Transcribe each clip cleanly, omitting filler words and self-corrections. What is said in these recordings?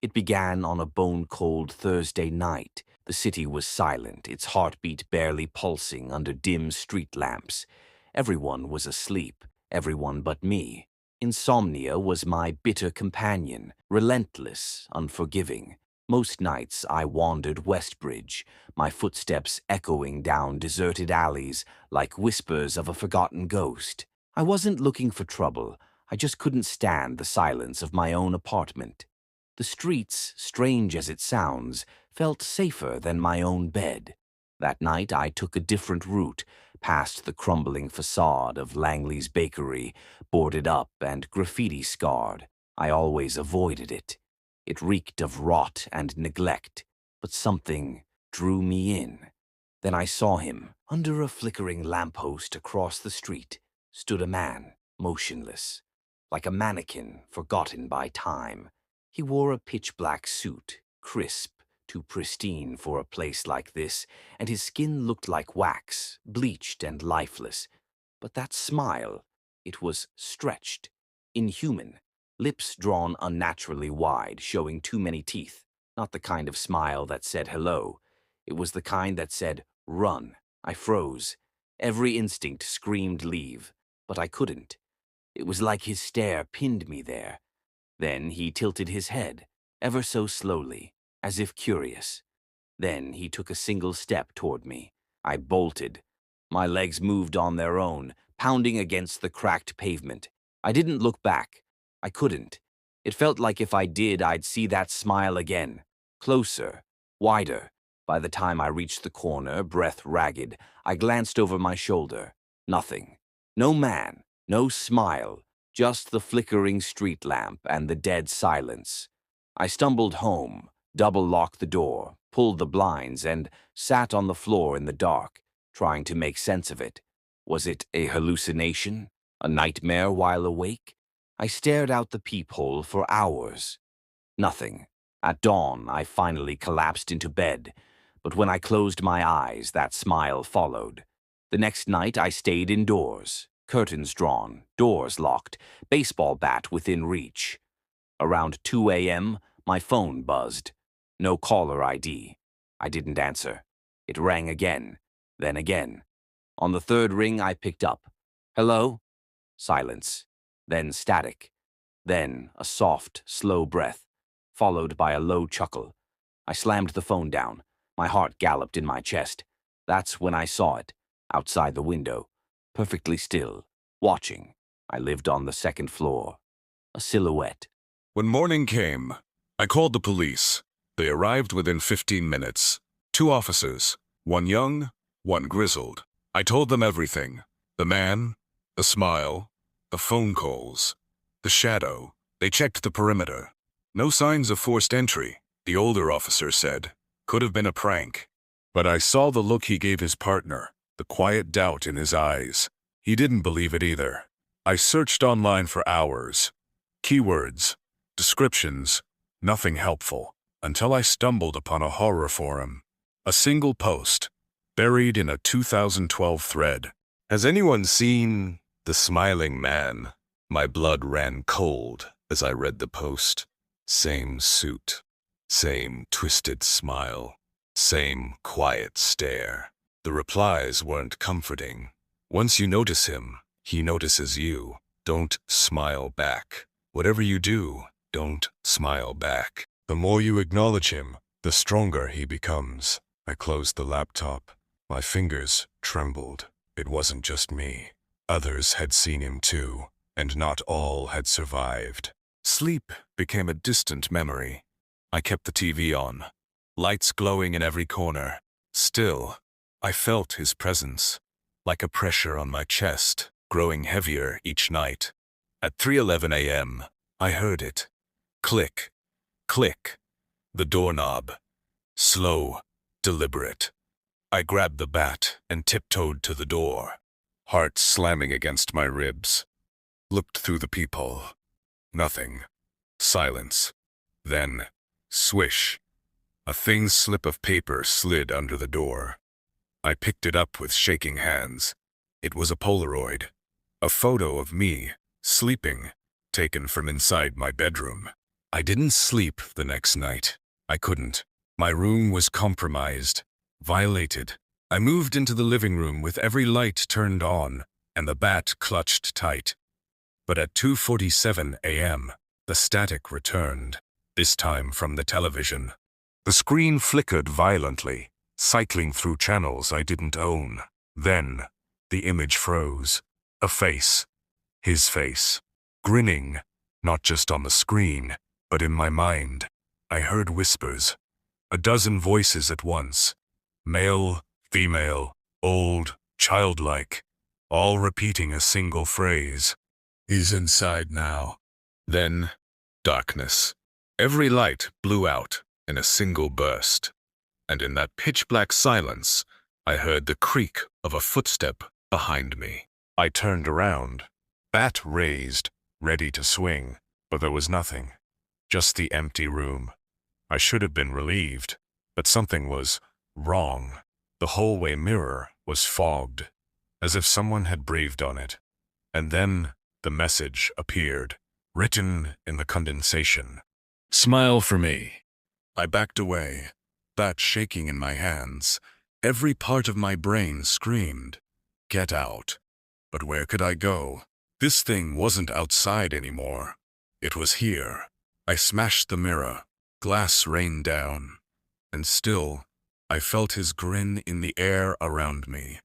It began on a bone-cold Thursday night. The city was silent, its heartbeat barely pulsing under dim street lamps. Everyone was asleep, everyone but me. Insomnia was my bitter companion, relentless, unforgiving. Most nights I wandered Westbridge, my footsteps echoing down deserted alleys like whispers of a forgotten ghost. I wasn't looking for trouble, I just couldn't stand the silence of my own apartment. The streets, strange as it sounds, felt safer than my own bed. That night I took a different route, past the crumbling facade of Langley's bakery, boarded up and graffiti-scarred. I always avoided it. It reeked of rot and neglect, but something drew me in. Then I saw him. Under a flickering lamppost across the street stood a man, motionless, like a mannequin forgotten by time. He wore a pitch-black suit, crisp, too pristine for a place like this, and his skin looked like wax, bleached and lifeless. But that smile, it was stretched, inhuman, lips drawn unnaturally wide, showing too many teeth. Not the kind of smile that said hello. It was the kind that said, run. I froze. Every instinct screamed leave, but I couldn't. It was like his stare pinned me there. Then he tilted his head, ever so slowly, as if curious. Then he took a single step toward me. I bolted. My legs moved on their own, pounding against the cracked pavement. I didn't look back. I couldn't. It felt like if I did, I'd see that smile again. Closer, wider. By the time I reached the corner, breath ragged, I glanced over my shoulder. Nothing. No man, no smile, just the flickering street lamp and the dead silence. I stumbled home, double-locked the door, pulled the blinds, and sat on the floor in the dark, trying to make sense of it. Was it a hallucination? A nightmare while awake? I stared out the peephole for hours. Nothing. At dawn, I finally collapsed into bed, but when I closed my eyes, that smile followed. The next night, I stayed indoors, curtains drawn, doors locked, baseball bat within reach. Around 2 a.m., my phone buzzed. No caller ID. I didn't answer. It rang again, then again. On the third ring, I picked up. Hello? Silence. Then static. Then a soft, slow breath, followed by a low chuckle. I slammed the phone down. My heart galloped in my chest. That's when I saw it, outside the window, perfectly still, watching. I lived on the second floor. A silhouette. When morning came, I called the police. They arrived within 15 minutes. 2 officers, one young, one grizzled. I told them everything. The man, the smile, the phone calls, the shadow. They checked the perimeter. No signs of forced entry, the older officer said. Could have been a prank. But I saw the look he gave his partner, the quiet doubt in his eyes. He didn't believe it either. I searched online for hours. Keywords, descriptions, nothing helpful, until I stumbled upon a horror forum. A single post, buried in a 2012 thread. Has anyone seen the smiling man? My blood ran cold as I read the post. Same suit, same twisted smile, same quiet stare. The replies weren't comforting. Once you notice him, he notices you. Don't smile back. Whatever you do, don't smile back. The more you acknowledge him, the stronger he becomes. I closed the laptop. My fingers trembled. It wasn't just me. Others had seen him too, and not all had survived. Sleep became a distant memory. I kept the TV on, lights glowing in every corner. Still, I felt his presence, like a pressure on my chest, growing heavier each night. At 3:11 a.m., I heard it. Click, click. The doorknob. Slow, deliberate. I grabbed the bat and tiptoed to the door, heart slamming against my ribs. Looked through the peephole. Nothing. Silence. Then, swish. A thin slip of paper slid under the door. I picked it up with shaking hands. It was a Polaroid. A photo of me, sleeping, taken from inside my bedroom. I didn't sleep the next night. I couldn't. My room was compromised, violated. I moved into the living room with every light turned on and the bat clutched tight. But at 2:47 a.m., the static returned, this time from the television. The screen flickered violently, cycling through channels I didn't own. Then, the image froze. A face. His face. Grinning, not just on the screen, but in my mind. I heard whispers. A dozen voices at once. Male, female, old, childlike, all repeating a single phrase. He's inside now. Then, darkness. Every light blew out in a single burst. And in that pitch-black silence, I heard the creak of a footstep behind me. I turned around, bat raised, ready to swing, but there was nothing. Just the empty room. I should have been relieved, but something was wrong. The hallway mirror was fogged, as if someone had breathed on it. And then the message appeared, written in the condensation. Smile for me. I backed away, bat shaking in my hands. Every part of my brain screamed, get out. But where could I go? This thing wasn't outside anymore. It was here. I smashed the mirror. Glass rained down. And still, I felt his grin in the air around me.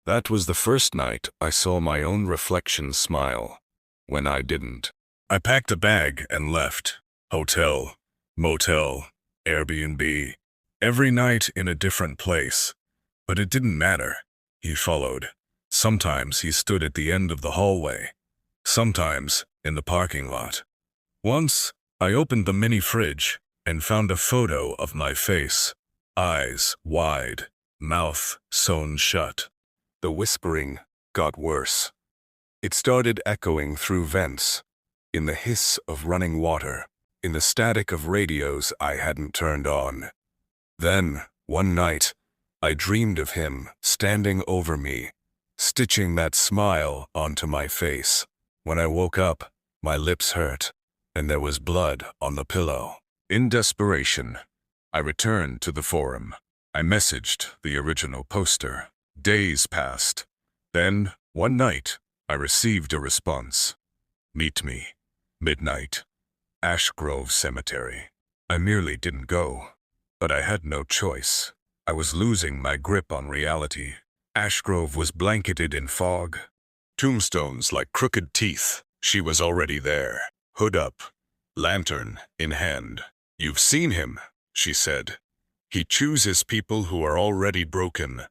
That was the first night I saw my own reflection smile, when I didn't. I packed a bag and left. Hotel, motel, Airbnb. Every night in a different place. But it didn't matter. He followed. Sometimes he stood at the end of the hallway. Sometimes in the parking lot. Once, I opened the mini fridge and found a photo of my face. Eyes wide, mouth sewn shut. The whispering got worse. It started echoing through vents, in the hiss of running water, in the static of radios I hadn't turned on. Then, one night, I dreamed of him standing over me, stitching that smile onto my face. When I woke up, my lips hurt, and there was blood on the pillow. In desperation, I returned to the forum. I messaged the original poster. Days passed. Then, one night, I received a response. Meet me. Midnight. Ash Grove Cemetery. I merely didn't go. But I had no choice. I was losing my grip on reality. Ash Grove was blanketed in fog. Tombstones like crooked teeth. She was already there. Hood up. Lantern in hand. You've seen him, she said. He chooses people who are already broken.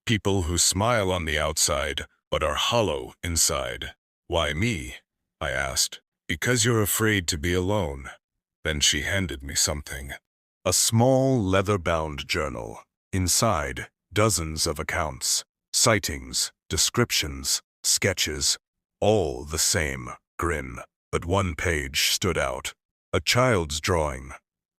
People who smile on the outside, but are hollow inside. Why me? I asked. Because you're afraid to be alone. Then she handed me something. A small leather-bound journal. Inside, dozens of accounts. Sightings, descriptions, sketches. All the same, grin. But one page stood out. A child's drawing.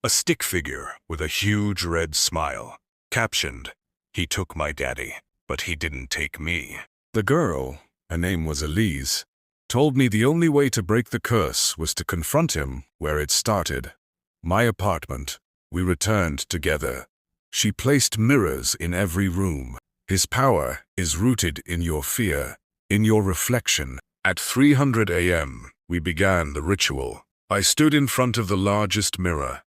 A stick figure with a huge red smile. Captioned, "He took my daddy, but he didn't take me." The girl, her name was Elise, told me the only way to break the curse was to confront him where it started. My apartment. We returned together. She placed mirrors in every room. His power is rooted in your fear, in your reflection. At 300 a.m., we began the ritual. I stood in front of the largest mirror.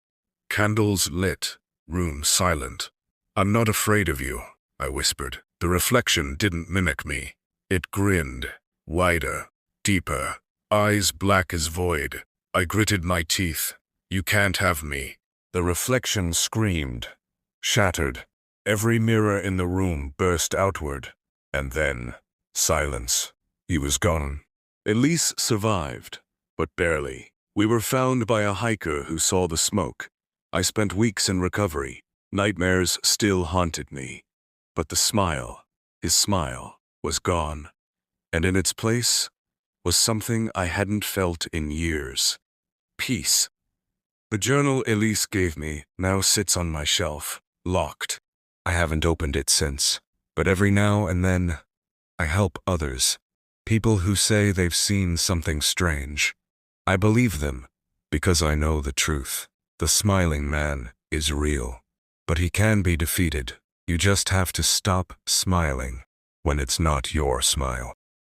Candles lit, room silent. "I'm not afraid of you," I whispered. The reflection didn't mimic me. It grinned, wider, deeper, eyes black as void. I gritted my teeth. "You can't have me." The reflection screamed, shattered. Every mirror in the room burst outward. And then, silence. He was gone. Elise survived, but barely. We were found by a hiker who saw the smoke. I spent weeks in recovery. Nightmares still haunted me. But the smile, his smile, was gone. And in its place was something I hadn't felt in years. Peace. The journal Elise gave me now sits on my shelf, locked. I haven't opened it since. But every now and then, I help others. People who say they've seen something strange. I believe them. Because I know the truth. The smiling man is real. But he can be defeated. You just have to stop smiling when it's not your smile.